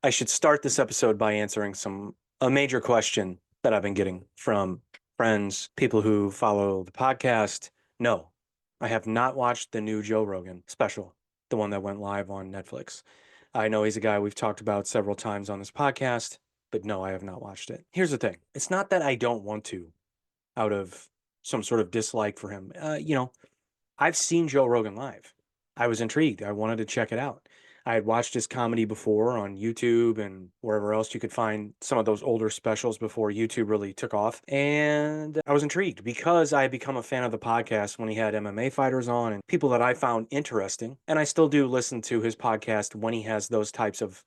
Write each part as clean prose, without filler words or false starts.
I should start this episode by answering a major question that I've been getting from friends, people who follow the podcast. No, I have not watched the new Joe Rogan special, the one that went live on Netflix. I know he's a guy we've talked about several times on this podcast, but no, I have not watched it. Here's the thing. It's not that I don't want to out of some sort of dislike for him. I've seen Joe Rogan live. I was intrigued. I wanted to check it out. I had watched his comedy before on YouTube and wherever else you could find some of those older specials before YouTube really took off. And I was intrigued because I had become a fan of the podcast when he had MMA fighters on and people that I found interesting. And I still do listen to his podcast when he has those types of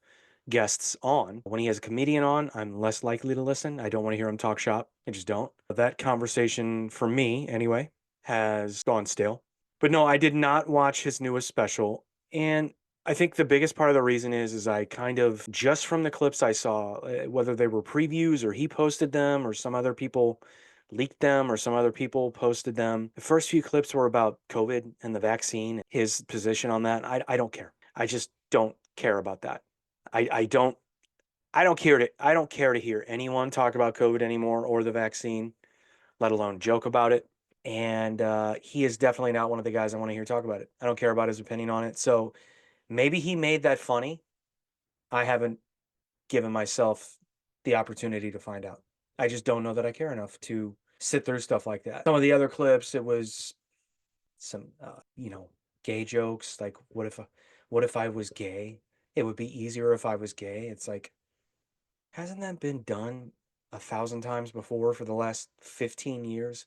guests on. When he has a comedian on, I'm less likely to listen. I don't want to hear him talk shop. I just don't. That conversation, for me anyway, has gone stale. But no, I did not watch his newest special. And I think the biggest part of the reason is I kind of, just from the clips I saw, whether they were previews or he posted them or some other people leaked them or some other people posted them. The first few clips were about COVID and the vaccine, his position on that. I don't care. I just don't care about that. I don't I don't care to hear anyone talk about COVID anymore or the vaccine, let alone joke about it. And he is definitely not one of the guys I want to hear talk about it. I don't care about his opinion on it. So maybe he made that funny. I haven't given myself the opportunity to find out. I just don't know that I care enough to sit through stuff like that. Some of the other clips, it was some, gay jokes. Like, what if I was gay? It would be easier if I was gay. It's like, hasn't that been done 1,000 times before for the last 15 years?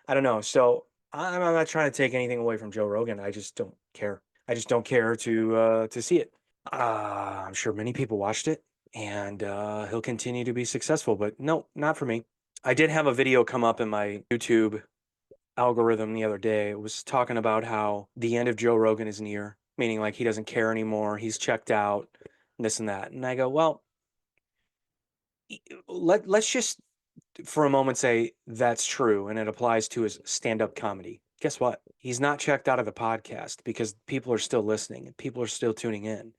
I don't know. So I'm not trying to take anything away from Joe Rogan. I just don't care. I just don't care to see it. I'm sure many people watched it, and he'll continue to be successful. But no, not for me. I did have a video come up in my YouTube algorithm the other day. It was talking about how the end of Joe Rogan is near, meaning like he doesn't care anymore. He's checked out, this and that. And I go, well, let's just for a moment say that's true and it applies to his stand-up comedy. Guess what? He's not checked out of the podcast because people are still listening and people are still tuning in.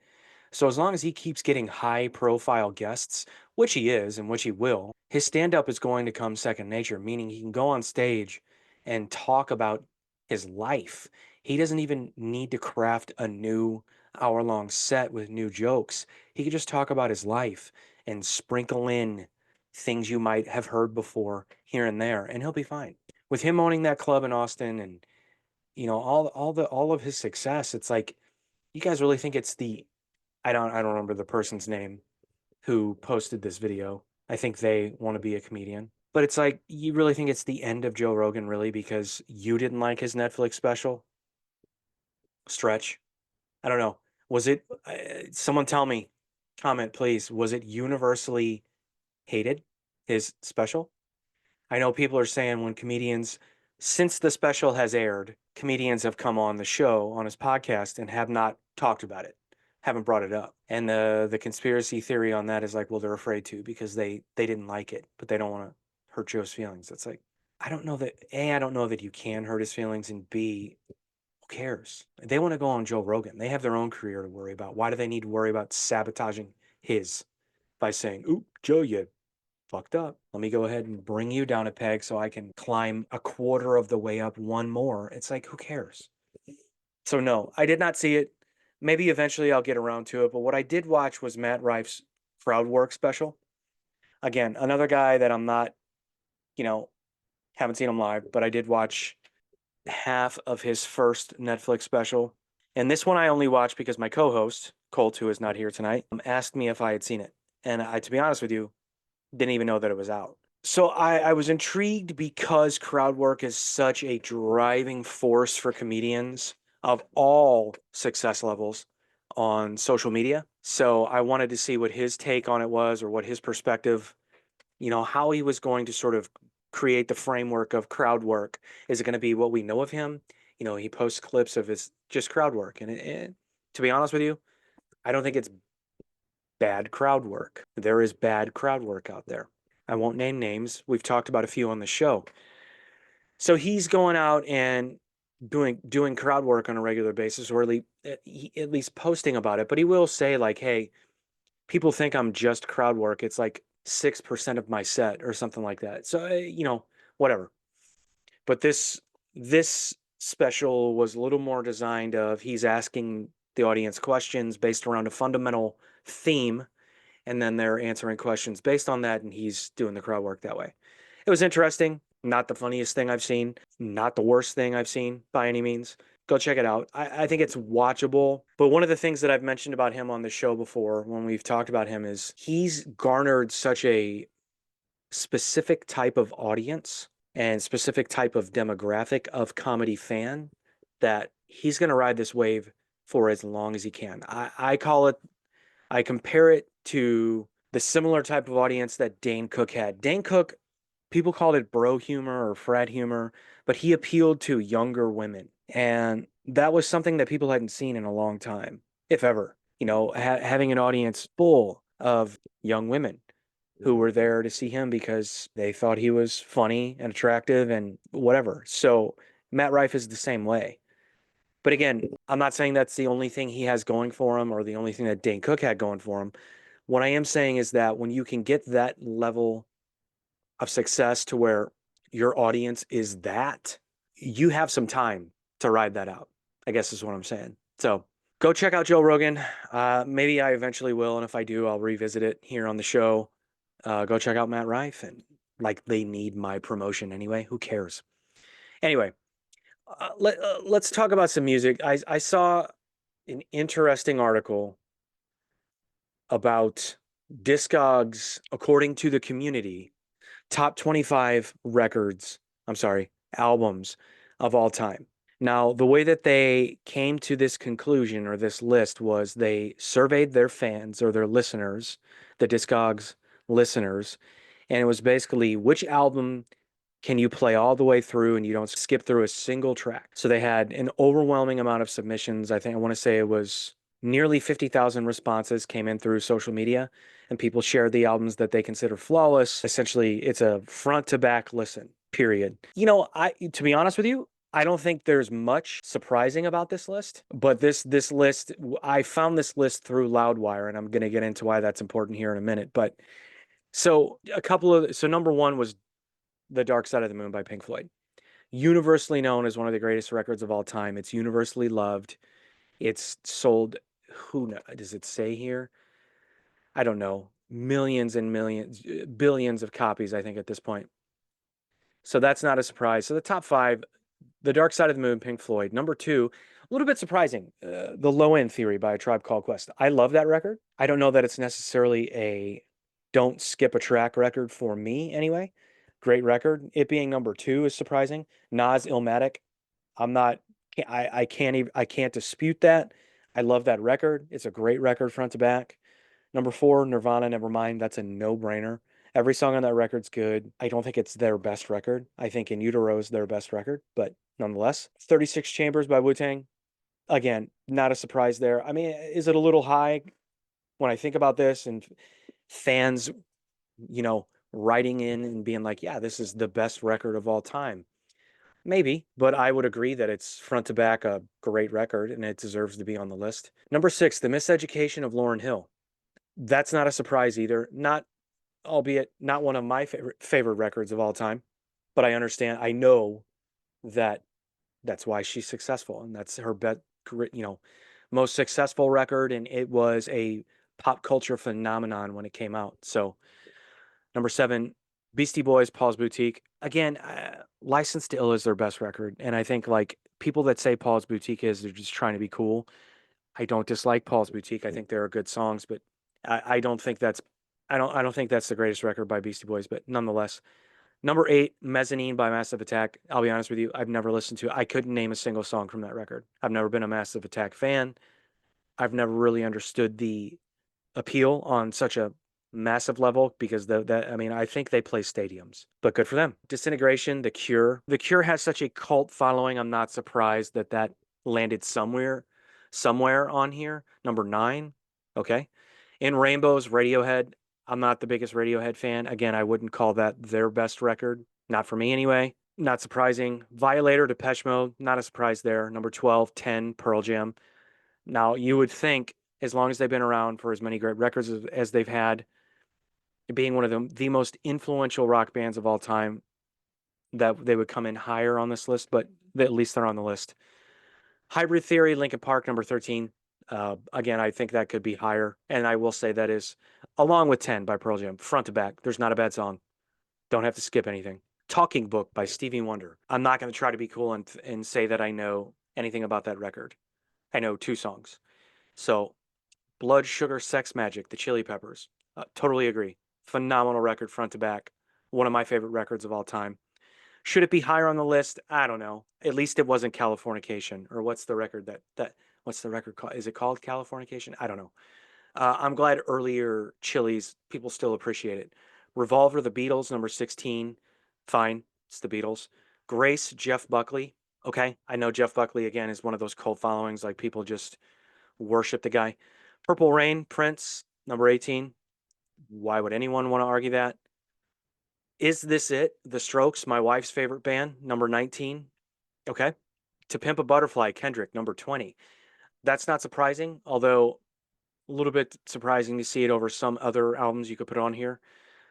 So as long as he keeps getting high profile guests, which he is and which he will, his stand-up is going to come second nature, meaning he can go on stage and talk about his life. He doesn't even need to craft a new hour-long set with new jokes. He could just talk about his life and sprinkle in things you might have heard before here and there, and he'll be fine. With him owning that club in Austin and all of his success, it's like you guys really think it's the I don't remember the person's name who posted this video. I think they want to be a comedian. But it's like you really think it's the end of Joe Rogan really because you didn't like his Netflix special? Stretch. I don't know. Was it someone tell me, comment please, was it universally hated his special? I know people are saying when comedians, since the special has aired, comedians have come on the show on his podcast and have not talked about it, haven't brought it up. And the conspiracy theory on that is like, well, they're afraid to because they didn't like it, but they don't want to hurt Joe's feelings. It's like, I don't know that I don't know that you can hurt his feelings, and B, who cares? They want to go on Joe Rogan. They have their own career to worry about. Why do they need to worry about sabotaging his by saying, "Oop, Joe, you fucked up. Let me go ahead and bring you down a peg so I can climb a quarter of the way up one more." It's like, who cares? So no, I did not see it. Maybe eventually I'll get around to it. But what I did watch was Matt Rife's crowd work special. Again, another guy that I'm not, you know, haven't seen him live, but I did watch half of his first Netflix special. And this one I only watched because my co-host, Colt, who is not here tonight, asked me if I had seen it. And to be honest with you, didn't even know that it was out. So I was intrigued because crowd work is such a driving force for comedians of all success levels on social media. So I wanted to see what his take on it was or what his perspective, how he was going to sort of create the framework of crowd work. Is it going to be what we know of him? He posts clips of his just crowd work. And to be honest with you, I don't think it's bad crowd work. There is bad crowd work out there. I won't name names. We've talked about a few on the show. So he's going out and doing crowd work on a regular basis, or at least posting about it. But he will say like, "Hey, people think I'm just crowd work. It's like 6% of my set or something like that. So, whatever. But this special was a little more designed of he's asking the audience questions based around a fundamental theme, and then they're answering questions based on that, and he's doing the crowd work that way. It was interesting. Not the funniest thing I've seen, not the worst thing I've seen by any means. Go check it out. I think it's watchable. But one of the things that I've mentioned about him on the show before, when we've talked about him, is he's garnered such a specific type of audience and specific type of demographic of comedy fan that he's going to ride this wave for as long as he can. I call it, I compare it to the similar type of audience that Dane Cook had. Dane Cook, people called it bro humor or frat humor, but he appealed to younger women. And that was something that people hadn't seen in a long time, if ever. Having an audience full of young women who were there to see him because they thought he was funny and attractive and whatever. So Matt Rife is the same way. But again, I'm not saying that's the only thing he has going for him or the only thing that Dane Cook had going for him. What I am saying is that when you can get that level of success to where your audience is that, you have some time to ride that out, I guess is what I'm saying. So go check out Joe Rogan. Maybe I eventually will. And if I do, I'll revisit it here on the show. Go check out Matt Rife. And like they need my promotion anyway. Who cares? Anyway, let's talk about some music. I saw an interesting article about Discogs, according to the community, top 25 albums of all time. Now, the way that they came to this conclusion or this list was they surveyed their fans or their listeners, the Discogs listeners, and it was basically which album can you play all the way through and you don't skip through a single track. So they had an overwhelming amount of submissions. I want to say it was nearly 50,000 responses came in through social media, and people shared the albums that they consider flawless. Essentially, it's a front to back listen, period. To be honest with you, I don't think there's much surprising about this list, but this list, I found this list through Loudwire, and I'm going to get into why that's important here in a minute. But so number one was The Dark Side of the Moon by Pink Floyd. Universally known as one of the greatest records of all time. It's universally loved. It's sold, does it say here? I don't know. Millions and millions, billions of copies, I think, at this point. So that's not a surprise. So the top five, The Dark Side of the Moon, Pink Floyd. Number two, a little bit surprising, The Low End Theory by A Tribe Called Quest. I love that record. I don't know that it's necessarily a don't skip a track record for me anyway. Great record. It being number two is surprising. Nas Illmatic. I can't dispute that. I love that record. It's a great record front to back. Number four, Nirvana, Nevermind. That's a no-brainer. Every song on that record's good. I don't think it's their best record. I think In Utero is their best record, but nonetheless. 36 Chambers by Wu-Tang. Again, not a surprise there. I mean, is it a little high when I think about this and fans, writing in and being like, yeah, this is the best record of all time? Maybe, but I would agree that it's front to back a great record and it deserves to be on the list. Number six, The Miseducation of Lauryn Hill. That's not a surprise either. Albeit not one of my favorite records of all time, but I understand. I know that that's why she's successful, and that's her most successful record, and it was a pop culture phenomenon when it came out. So, number seven, Beastie Boys, Paul's Boutique. Again, License to Ill is their best record, and I think like people that say Paul's Boutique they're just trying to be cool. I don't dislike Paul's Boutique. I think there are good songs, but I don't think that's I don't think that's the greatest record by Beastie Boys, but nonetheless. Number eight, Mezzanine by Massive Attack. I'll be honest with you, I've never listened to it. I couldn't name a single song from that record. I've never been a Massive Attack fan. I've never really understood the appeal on such a massive level because I think they play stadiums, but good for them. Disintegration, The Cure. The Cure has such a cult following. I'm not surprised that landed somewhere on here. Number nine. Okay. In Rainbows, Radiohead. I'm not the biggest Radiohead fan. Again, I wouldn't call that their best record. Not for me anyway. Not surprising. Violator, Depeche Mode. Not a surprise there. Number 12, 10, Pearl Jam. Now, you would think as long as they've been around, for as many great records as they've had, being one of the most influential rock bands of all time, that they would come in higher on this list, but at least they're on the list. Hybrid Theory, Linkin Park, number 13. Again, I think that could be higher. And I will say that is, along with 10 by Pearl Jam, front to back. There's not a bad song. Don't have to skip anything. Talking Book by Stevie Wonder. I'm not going to try to be cool and say that I know anything about that record. I know 2 songs. So, Blood, Sugar, Sex Magic, the Chili Peppers. Totally agree. Phenomenal record front to back. One of my favorite records of all time. Should it be higher on the list? I don't know. At least it wasn't Californication, or what's the record what's the record called? Is it called Californication? I don't know. I'm glad earlier Chili's people still appreciate it. Revolver, the Beatles, number 16. Fine, it's the Beatles. Grace, Jeff Buckley. Okay, I know Jeff Buckley again is one of those cult followings, like people just worship the guy. Purple Rain, Prince, number 18. Why would anyone want to argue that? Is This It? The Strokes, my wife's favorite band, number 19. Okay. To Pimp a Butterfly, Kendrick, number 20. That's not surprising, although a little bit surprising to see it over some other albums you could put on here.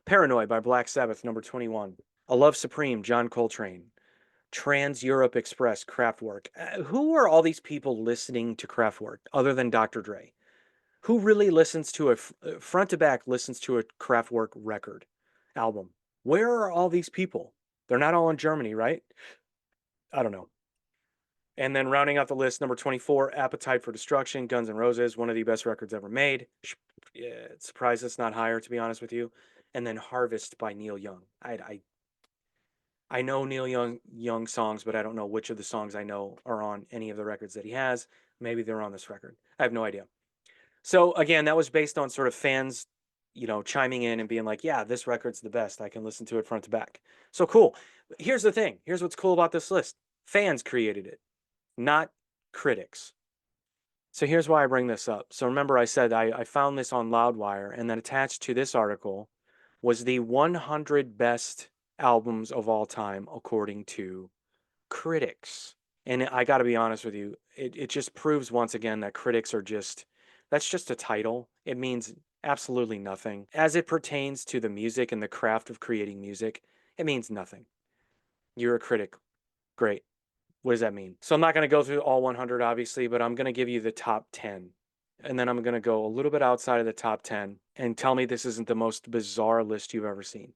Paranoid by Black Sabbath, number 21. A Love Supreme, John Coltrane. Trans Europe Express, Kraftwerk. Who are all these people listening to Kraftwerk other than Dr. Dre? Who really listens to front to back listens to a Kraftwerk record album? Where are all these people? They're not all in Germany, right? I don't know. And then rounding out the list, number 24, Appetite for Destruction, Guns N' Roses, one of the best records ever made. Yeah, surprised it's not higher, to be honest with you. And then Harvest by Neil Young. I know Neil Young songs, but I don't know which of the songs I know are on any of the records that he has. Maybe they're on this record. I have no idea. So again, that was based on sort of fans, chiming in and being like, yeah, this record's the best. I can listen to it front to back. So cool. Here's the thing. Here's what's cool about this list. Fans created it, not critics. So here's why I bring this up. So remember I said I found this on Loudwire, and then attached to this article was the 100 best albums of all time according to critics. And I got to be honest with you, it just proves once again that critics are that's just a title. It means absolutely nothing. As it pertains to the music and the craft of creating music, it means nothing. You're a critic. Great. What does that mean? So I'm not going to go through all 100, obviously, but I'm going to give you the top 10. And then I'm going to go a little bit outside of the top 10 and tell me this isn't the most bizarre list you've ever seen.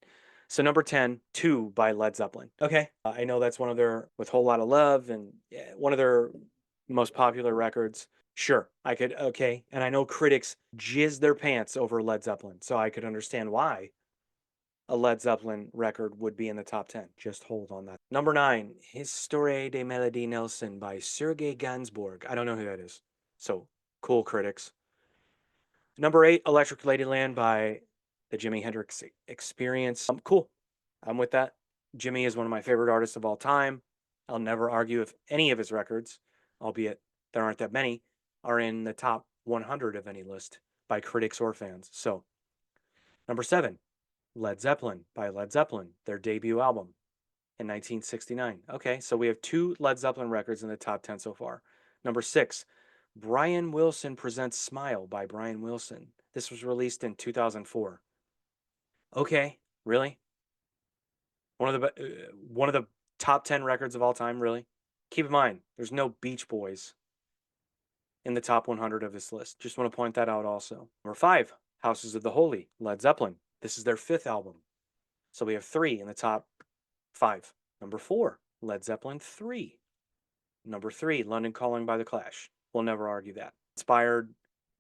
So number 10, 2 by Led Zeppelin. Okay. I know that's one of their, with Whole Lot of Love, and one of their most popular records. Sure, I could, okay. And I know critics jizz their pants over Led Zeppelin, so I could understand why a Led Zeppelin record would be in the top 10. Just hold on that. Number 9, Histoire de Melody Nelson by Sergei Gainsbourg. I don't know who that is. So, cool critics. Number 8, Electric Ladyland by the Jimi Hendrix Experience. Cool. I'm with that. Jimmy is one of my favorite artists of all time. I'll never argue if any of his records, albeit there aren't that many, are in the top 100 of any list by critics or fans. So, number 7, Led Zeppelin by Led Zeppelin, their debut album in 1969. Okay, so we have 2 Led Zeppelin records in the top 10 so far. Number 6, Brian Wilson Presents Smile by Brian Wilson. This was released in 2004. Okay, really? One of the top 10 records of all time, really? Keep in mind, there's no Beach Boys in the top 100 of this list. Just want to point that out also. Number 5, Houses of the Holy, Led Zeppelin. This is their 5th album. So we have 3 in the top 5. Number 4, Led Zeppelin 3. Number 3, London Calling by The Clash. We'll never argue that. Inspired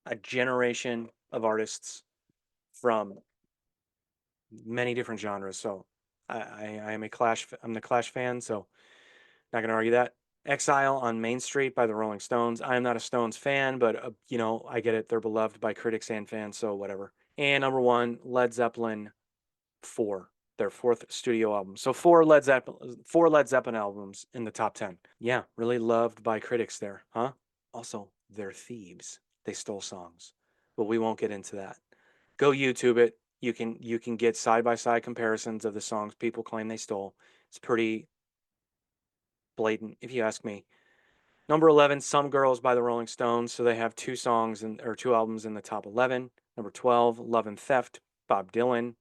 a generation of artists from many different genres. So I'm the Clash fan, so not going to argue that. Exile on Main Street by the Rolling Stones. I am not a Stones fan, but I get it. They're beloved by critics and fans, so whatever. And number 1, Led Zeppelin 4, their 4th studio album. So 4 Led Zeppelin albums in the top 10. Yeah, really loved by critics there, huh? Also, they're thieves. They stole songs, but we won't get into that. Go YouTube it. You can get side-by-side comparisons of the songs people claim they stole. It's pretty blatant, if you ask me. Number 11, Some Girls by the Rolling Stones. So they have two albums in the top 11. Number 12, Love and Theft, Bob Dylan.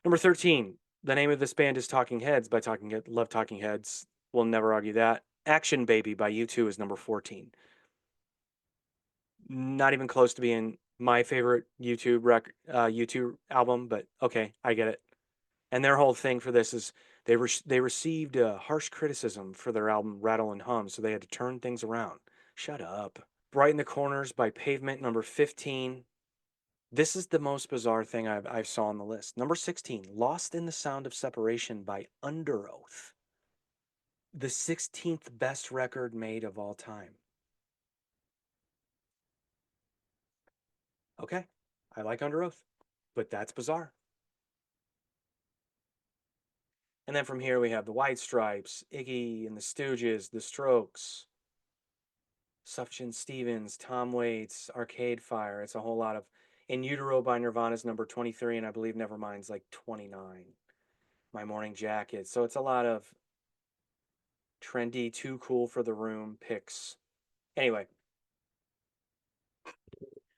Number 13, the name of this band is Talking Heads by Love Talking Heads. We'll never argue that. Action Baby by U2 is number 14. Not even close to being my favorite YouTube album, but okay, I get it. And their whole thing for this is they received harsh criticism for their album Rattle and Hum, so they had to turn things around. Shut up. Bright in the Corners by Pavement, number 15. This is the most bizarre thing I saw on the list. Number 16, Lost in the Sound of Separation by Under Oath. The 16th best record made of all time. Okay, I like Under Oath, but that's bizarre. And then from here we have the White Stripes, Iggy and the Stooges, the Strokes, Sufjan Stevens, Tom Waits, Arcade Fire. It's a whole lot of In Utero by Nirvana's number 23, and I believe Nevermind's like 29. My Morning Jacket. So it's a lot of trendy, too cool for the room picks. Anyway,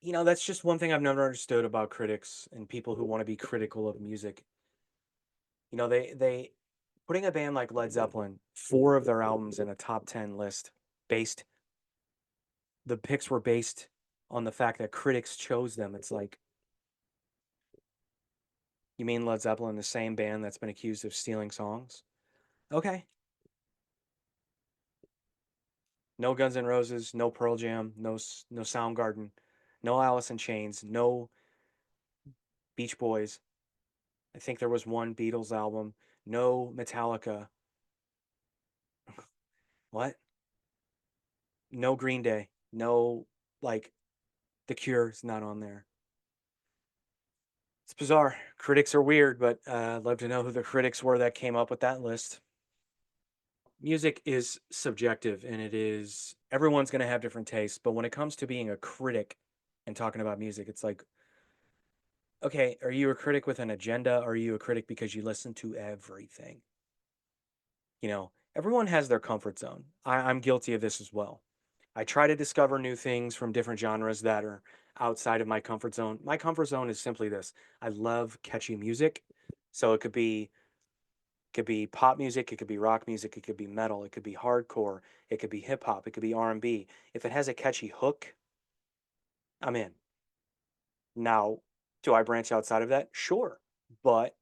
that's just one thing I've never understood about critics and people who want to be critical of music. They putting a band like Led Zeppelin, 4 of their albums in a top 10 list, based the picks were based on the fact that critics chose them. It's like, you mean Led Zeppelin, the same band that's been accused of stealing songs? Okay. No Guns N' Roses, no Pearl Jam, no Soundgarden, no Alice in Chains, no Beach Boys. I think there was one Beatles album, no Metallica. What? No Green Day, no, like, The Cure's not on there. It's bizarre. Critics are weird, but I'd love to know who the critics were that came up with that list. Music is subjective, and everyone's going to have different tastes, but when it comes to being a critic and talking about music, it's like, okay, are you a critic with an agenda? Or are you a critic because you listen to everything? Everyone has their comfort zone. I'm guilty of this as well. I try to discover new things from different genres that are outside of my comfort zone. My comfort zone is simply this. I love catchy music. So it could be pop music, it could be rock music, it could be metal, it could be hardcore, it could be hip hop, it could be R&B. If it has a catchy hook, I'm in. Now, do I branch outside of that? Sure. But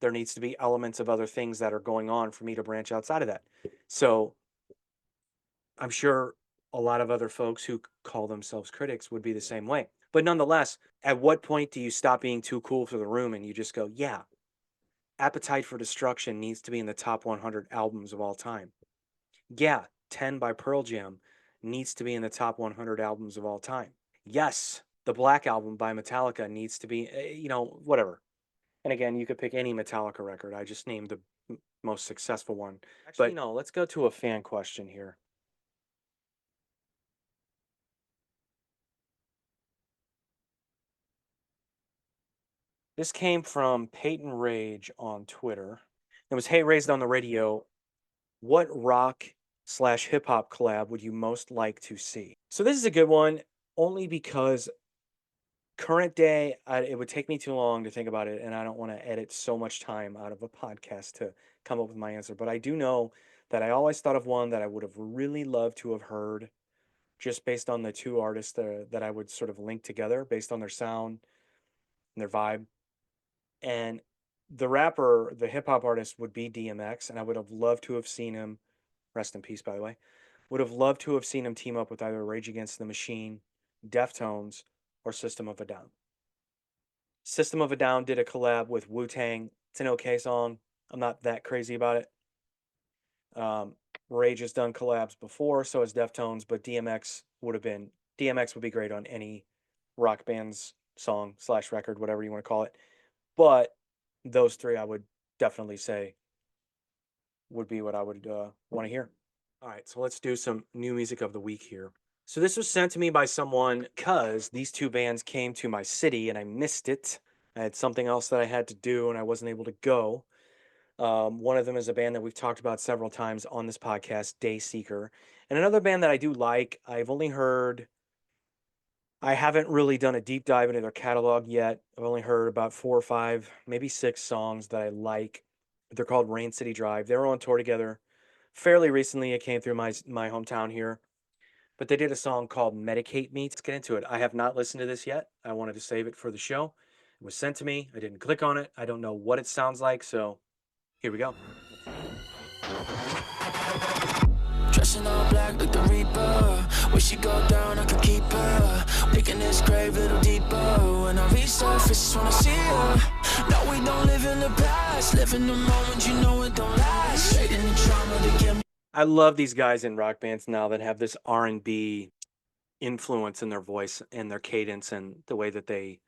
there needs to be elements of other things that are going on for me to branch outside of that. So I'm sure a lot of other folks who call themselves critics would be the same way. But nonetheless, at what point do you stop being too cool for the room and you just go, yeah, Appetite for Destruction needs to be in the top 100 albums of all time? Yeah, 10 by Pearl Jam needs to be in the top 100 albums of all time. Yes, the Black Album by Metallica needs to be, whatever. And again, you could pick any Metallica record. I just named the most successful one. Actually, no, let's go to a fan question here. This came from Peyton Rage on Twitter. It was, hey, raised on the radio, what rock/hip hop collab would you most like to see? So this is a good one, only because current day, it would take me too long to think about it, and I don't want to edit so much time out of a podcast to come up with my answer. But I do know that I always thought of one that I would have really loved to have heard, just based on the two artists that I would sort of link together based on their sound and their vibe. And the hip hop artist would be DMX, and I would have loved to have seen him, rest in peace, by the way, would have loved to have seen him team up with either Rage Against the Machine, Deftones, or System of a Down. System of a Down did a collab with Wu Tang. It's an okay song. I'm not that crazy about it. Rage has done collabs before, so has Deftones, but DMX would be great on any rock band's song/record, whatever you want to call it. But those three, I would definitely say, would be what I would want to hear. All right, so let's do some new music of the week here. So this was sent to me by someone because these two bands came to my city and I missed it. I had something else that I had to do and I wasn't able to go. One of them is a band that we've talked about several times on this podcast, Dayseeker, And another band that I do like, I haven't really done a deep dive into their catalog yet. I've only heard about 4 or 5, maybe 6 songs that I like. They're called Rain City Drive. They were on tour together fairly recently. It came through my hometown here, but they did a song called Medicate Me. Let's get into it. I have not listened to this yet. I wanted to save it for the show. It was sent to me. I didn't click on it. I don't know what it sounds like, so here we go. Dressing all black like the Reaper. When she go down, I could keep her. Making this grave a little deeper. When I resurface, wanna see her. No, we don't live in the past. Live in the moment, you know it don't last. Straight in the trauma to get me. I love these guys in rock bands now that have this R&B influence in their voice and their cadence and the way that they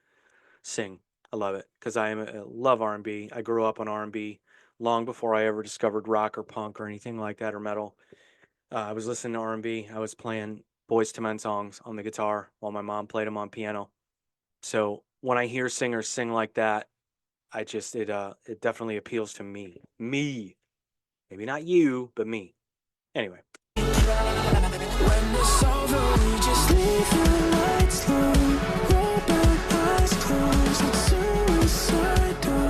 sing. I love it because love R&B. I grew up on R&B long before I ever discovered rock or punk or anything like that or metal. I was listening to R&B. I was playing Boyz II Men songs on the guitar while my mom played them on piano. So when I hear singers sing like that, it definitely appeals to me. Me. Maybe not you, but me. Anyway. When it's over, we just leave the lights low. Roll back, eyes closed. It's suicidal.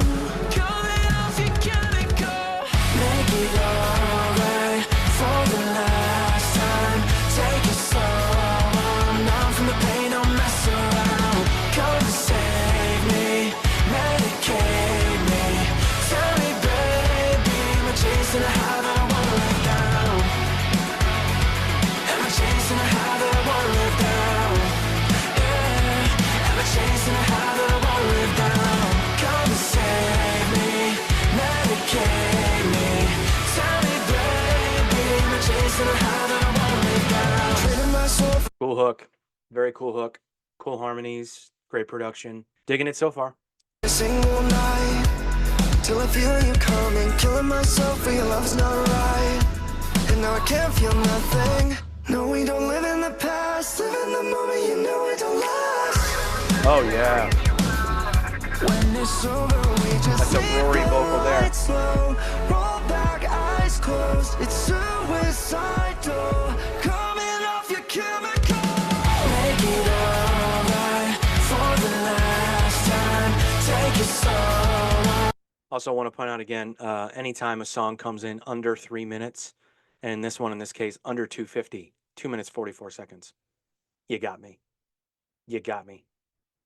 Coming off your chemical. Make it alright for the last time. Take it slow. I'm numb from the pain, don't mess around. Come and save me, medicate me. Tell me, baby, am I chasing a high that I wanna let down? Am I chasing a high that I wanna live down? Yeah. Am I chasing a high that I wanna live down? Come and save me, medicate me. Tell me, baby, am I chasing a high that I wanna live down? Trading my soul for Cool hook. Very cool hook. Cool harmonies. Great production. Digging it so far. a single night till I feel you coming, killing myself for your love's not right. And now I can't feel nothing. No, we don't live in the past, live in the moment, you know it don't last. Oh, yeah. When it's over, we just That's a leave Rory the vocal there. lights low. Roll back, eyes closed. It's suicidal. Coming off your chemical. Make it alright for the last time. Take it slow. Also want to point out again, anytime a song comes in under 3 minutes, and in this case, under 2:50, 2 minutes, 44 seconds, you got me. You got me.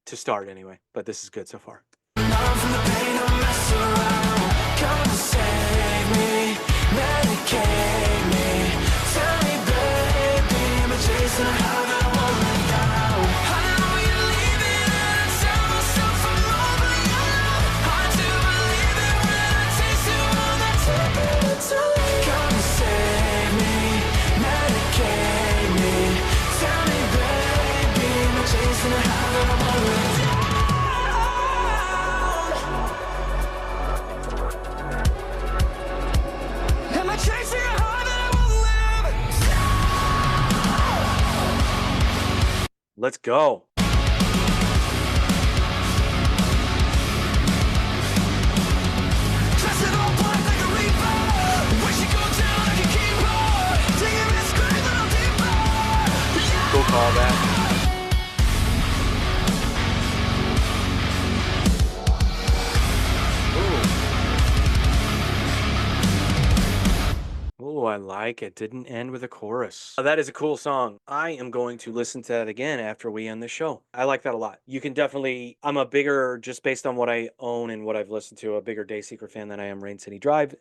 To start anyway, but this is good so far. Numb from the pain, don't mess around. Come and save me, medicate me. Tell me, baby, am I chasing a high that I won't let down? I know you're leaving, and I tell myself I'm over your love. Hard to believe it when I taste it on that tip of the tongue. Come and save me, medicate me. Tell me, baby, am I chasing a high that I won't let down? Am I chasing a high that I won't live? Let's go. Dressing all black like a Reaper. When she go down, I can keep her. Taking this grave a little deeper. Cool call that. Oh, I like it. Didn't end with a chorus. That is a cool song. I am going to listen to that again after we end the show. I like that a lot. You can definitely, I'm a bigger, just based on what I own and what I've listened to, a bigger Daysecret fan than I am Rain City Drive.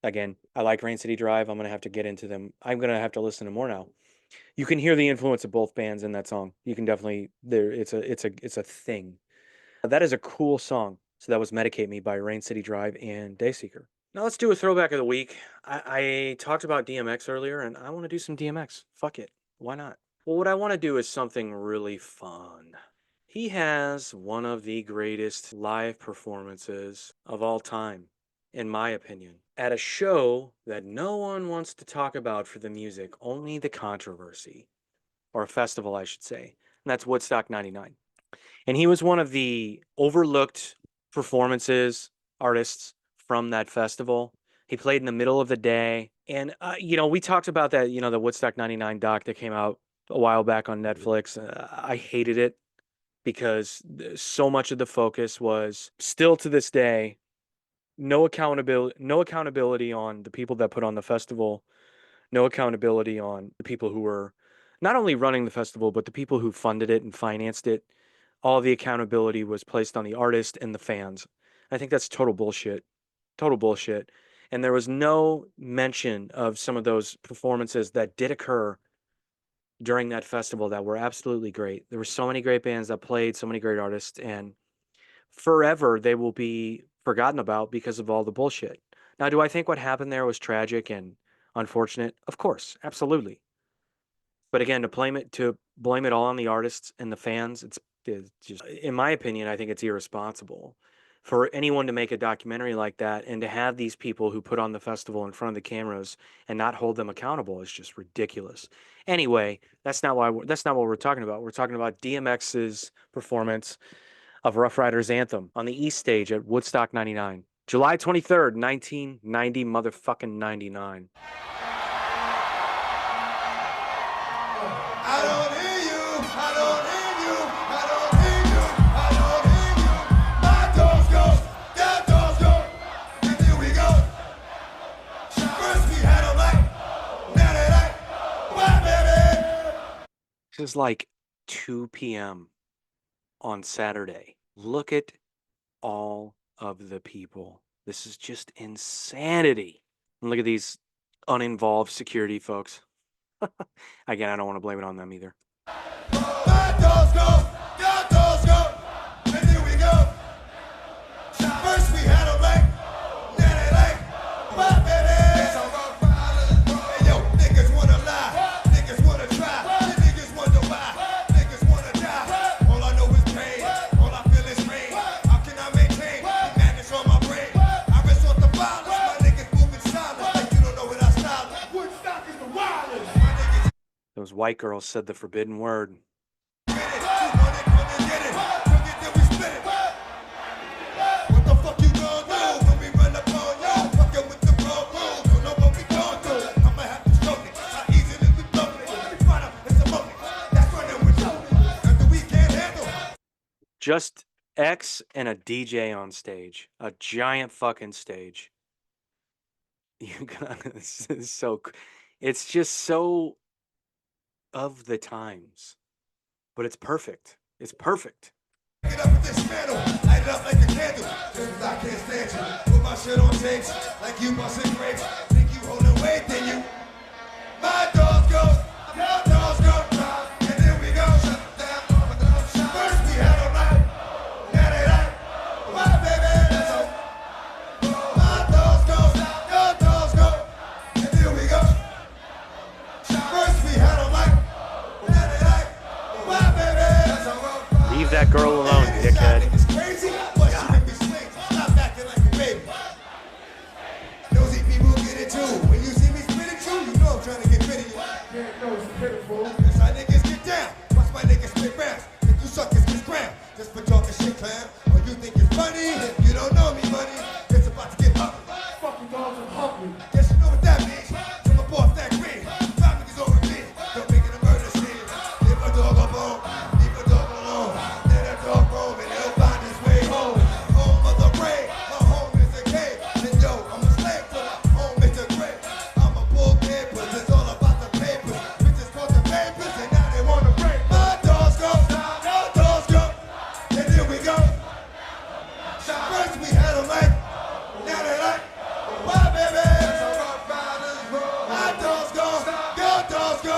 Again, I like Rain City Drive. I'm going to have to get into them. I'm going to have to listen to more now. You can hear the influence of both bands in that song. You can definitely, it's a thing. That is a cool song. So that was Medicate Me by Rain City Drive and Dayseeker. Now let's do a throwback of the week. I talked about DMX earlier, and I want to do some DMX. Fuck it. Why not? Well, what I want to do is something really fun. He has one of the greatest live performances of all time, in my opinion, at a show that no one wants to talk about for the music, only the controversy, or a festival, I should say. And that's Woodstock 99. And he was one of the overlooked performances, artists from that festival. He played in the middle of the day, And you know, we talked about that, you know, the Woodstock 99 doc that came out a while back on Netflix. I hated it because so much of the focus was still to this day no accountability on the people that put on the festival, no accountability on the people who were not only running the festival but the people who funded it and financed it. All the accountability was placed on the artist and the fans. I think that's total bullshit. Total bullshit. And there was no mention of some of those performances that did occur during that festival that were absolutely great. There were so many great bands that played, so many great artists, and forever they will be forgotten about because of all the bullshit. Now, do I think what happened there was tragic and unfortunate? Of course, absolutely. But again, to blame it all on the artists and the fans, it's just, in my opinion, I think it's irresponsible for anyone to make a documentary like that and to have these people who put on the festival in front of the cameras and not hold them accountable is just ridiculous. Anyway, that's not what we're talking about. We're talking about DMX's performance of Rough Riders Anthem on the East Stage at Woodstock 99. July 23rd, 1990 motherfucking 99. I don't hear you, I don't hear you, I don't hear you, I don't hear you. My doors go, their doors go, and here we go. First we had a light, now they like, why baby? This is like 2 p.m. on Saturday. Look at all of the people. This is just insanity. And look at these uninvolved security folks. Again, I don't want to blame it on them either. My doors go, their doors go, and here we go. First we had a light, now they like, why baby? Hey yo, niggas wanna lie, niggas wanna try, niggas wonder why, niggas wanna die. All I know is pain, all I feel is rain. How can I maintain madness on my brain? I resort to violence, my niggas moving silent, like you don't know what I style. Woodstock is the wildest. My niggas Those white girls said the forbidden word. get it, you want it, come and get it, bring it, then we split it. What the fuck you gon' do when we run up on you? Fucking with the road rules, don't know what we gon' do. I'ma have to stroke it, how easily we blow it. We find out it's a moment, that's running with you. After we can't handle. Just X and a DJ on stage. A giant fucking stage. You got this is so it's just so of the times. But it's perfect. It's perfect. Get up with this candle, light it up like a candle. Just 'cause I can't stand you. Put my shit on tapes, like you busting grapes. Think you holding weight, then you. My doors go, your doors go, and then we go. Shut down, first we had a light, now they like, why baby? That's all. My doors go, your doors go, and then we go. First we had a light, now they like, why baby? That's all. Leave that girl alone, dickhead. Niggas crazy, but you make me swing. Stop acting like a baby. Nosy people get it too. When you see me spit it too, you know I'm trying to get rid of you. Can't know it's pitiful. That's how niggas get down. Watch my niggas spit rounds. Think you suckers get ground. Just for talking shit, clown. Or you think it's funny? You don't know me, buddy. It's about to get ugly. Fucking dogs are hungry. Guess you know what that means. From a boss that green. Five niggas over me. Don't make it a murder scene. Leave a dog alone. Leave a dog alone. Let a dog roam and he'll find his way home. Home of the brave. My home is a cave. And yo, I'm a slave to my home is a grave. I'm a bull papers. It's all about the papers. Bitches caught the papers and now they wanna break. My doors go. Your doors go. And here we go. First we had a light. Now they like, why baby? My doors go. Your doors go.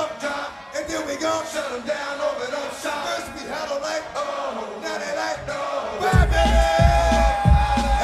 And then we go. Shut them down, open up shop. First we had a light. Now they like, why baby?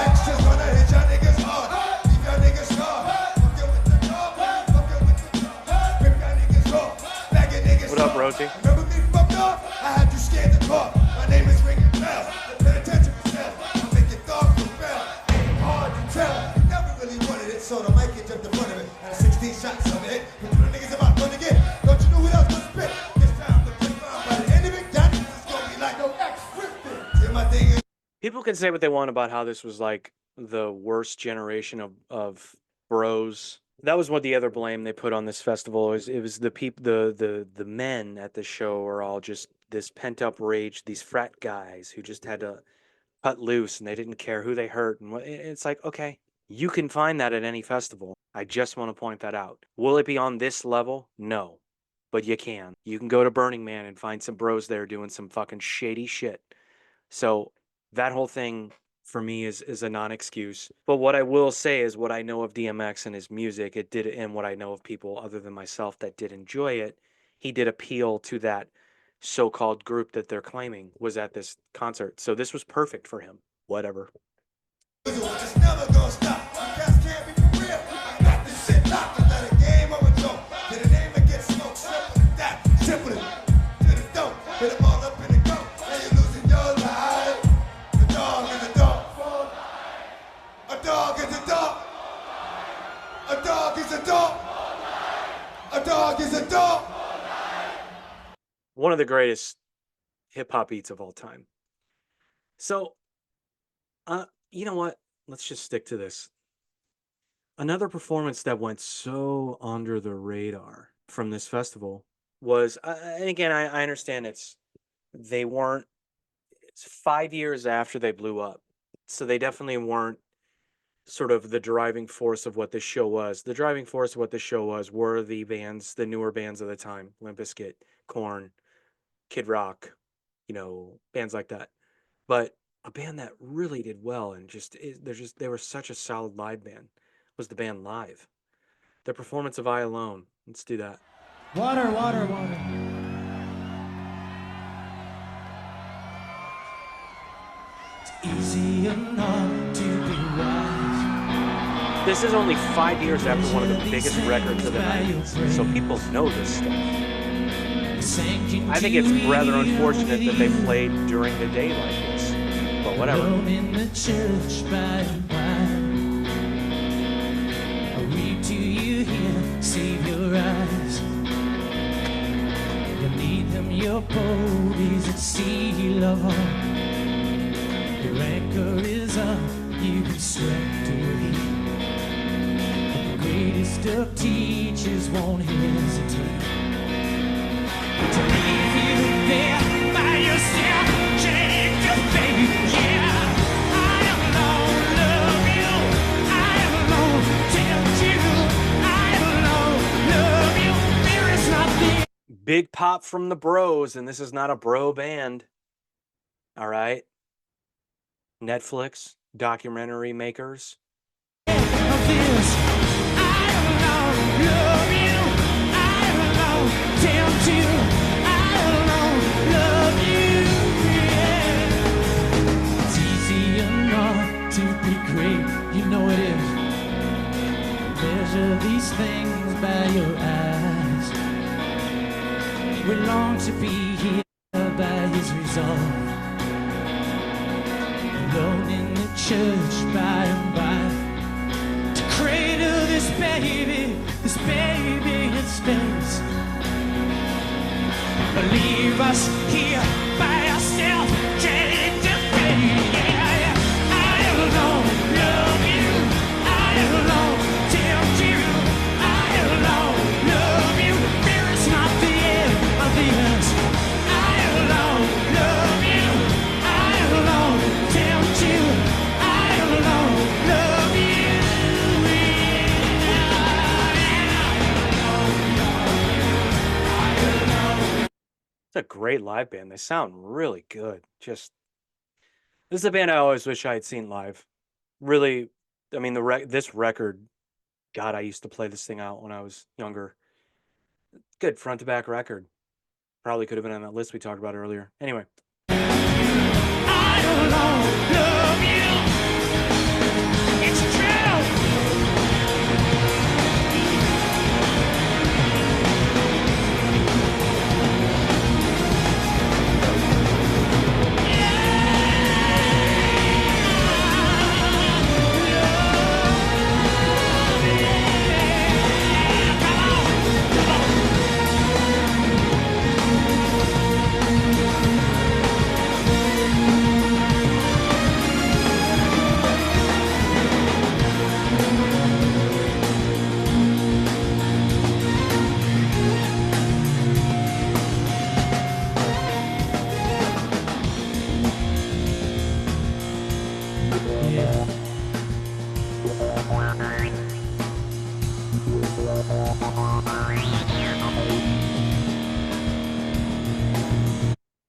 Extras wanna hit y'all niggas hard. Leave y'all niggas scarred. Fucking with the car. Fucking with the car. Rip y'all niggas off. Bagging niggas What up, off. Rosie? Remember me fucked off? I had you scared the car. My name is ringing bells. Pay attention to yourself. I'll make your thoughts rebel. Ain't hard to tell. You never really wanted it, so the mic can jump in front of it. And 16 shots of it. But you niggas about to again. Don't you know who else gonna spit? This time the flip by the end of it, y'all niggas is gonna be like no X scripted. See my thing is. People can say what they want about how this was like the worst generation of bros That was what the other blame they put on this festival is. It was the people, the men at the show are all just this pent up rage. These frat guys who just had to cut loose and they didn't care who they hurt. And it's like, okay, you can find that at any festival. I just want to point that out. Will it be on this level? No, but you can. You can go to Burning Man and find some bros there doing some fucking shady shit. So that whole thing for me is a non-excuse. But what I will say is what I know of DMX and his music, it did, and what I know of people other than myself that did enjoy it, he did appeal to that so-called group that they're claiming was at this concert. So this was perfect for him. Whatever. It's never gonna stop. Cats can't be for real. I got this shit locked. I let a game of a joke. Get a name and get smoked. Simple as that. Simple to the dope. Hit them all up in the coat. And you're losing your life. A dog is a dog. A dog is a dog. A dog is a dog. A dog is a dog. One of the greatest hip hop beats of all time. So, you know what? Let's just stick to this. Another performance that went so under the radar from this festival was, and again, I understand they weren't, it's 5 years after they blew up. So they definitely weren't sort of the driving force of what this show was. The driving force of what this show was were the bands, the newer bands of the time, Limp Bizkit, Korn, Kid Rock, bands like that. But a band that really did well and they were such a solid live band was the band Live. Their performance of I Alone. Let's do that. Water, water, water. It's easy enough to be wise. This is only 5 years after one of the biggest records of the 90s, so people know this stuff. I think it's rather unfortunate that they played during the day like this, but whatever. In the church by and by. I read to you here, save your eyes. You lead them your boats at sea, love on. Your anchor is up, you be swept away. The greatest of teachers won't hesitate to leave you there by yourself, change your fate. Yeah, I alone love you. I alone tempt you. I alone love you. There is nothing. Big pop from the bros, and this is not a bro band. All right. Netflix, documentary makers. Of this, I alone love you. I alone tempt you. I alone love you. Yeah. It's easy enough to be great, you know it is. Measure these things by your eyes. We long to be here by his resolve. Alone in the church by and by. To cradle this baby in space. Leave us here by ourselves, change the fate. Yeah, I alone love you. I alone tempt you. I alone love you. There is not the end of the earth. I alone love you. I alone tempt you. I alone love you. It's a great live band. They sound really good. This is a band I always wish I had seen live. Really, I mean, this record, God, I used to play this thing out when I was younger. Good front to back record. Probably could have been on that list we talked about earlier. Anyway. I alone love you. It's true.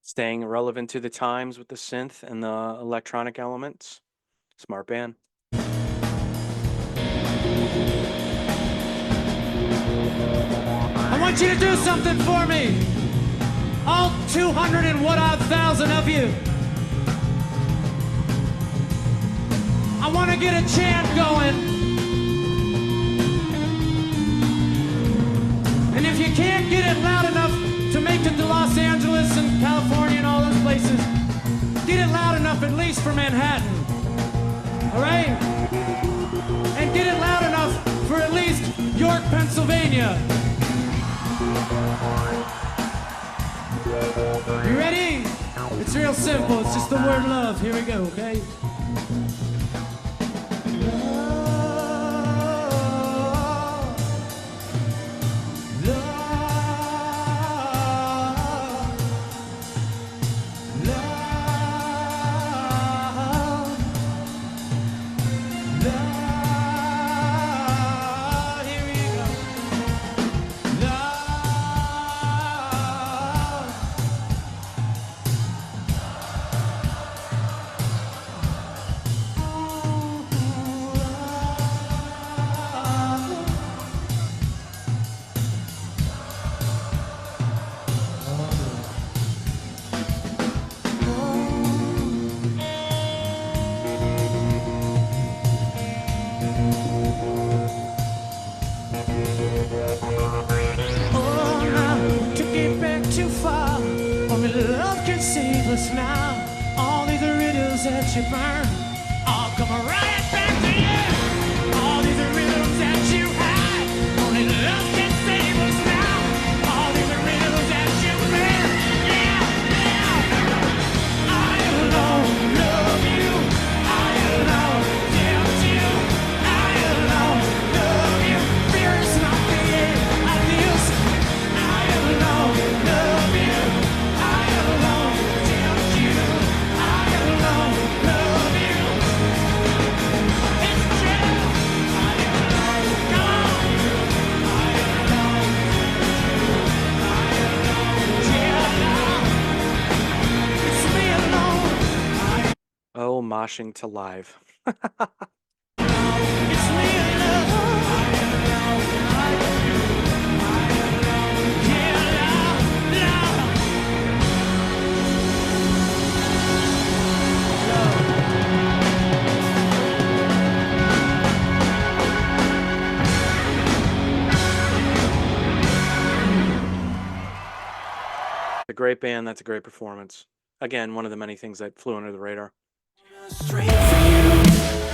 Staying relevant to the times with the synth and the electronic elements. Smart band. I want you to do something for me. All 200 and what odd thousand of you. I want to get a chant going. And if you can't get it loud enough to make it to Los Angeles and California and all those places, get it loud enough at least for Manhattan. All right? And get it loud enough for at least York, Pennsylvania. You ready? It's real simple. It's just the word love. Here we go, okay? Now, all these riddles that you burn, all come right back to you. All these riddles that you had, only love can save us now. All these riddles that you burn, yeah, yeah. I alone love you. I alone tempt you. I alone love you. Fear is not the end of this. I alone love you. I alone. Oh, moshing to live. A great band. That's a great performance. Again, one of the many things that flew under the radar. Straight for you.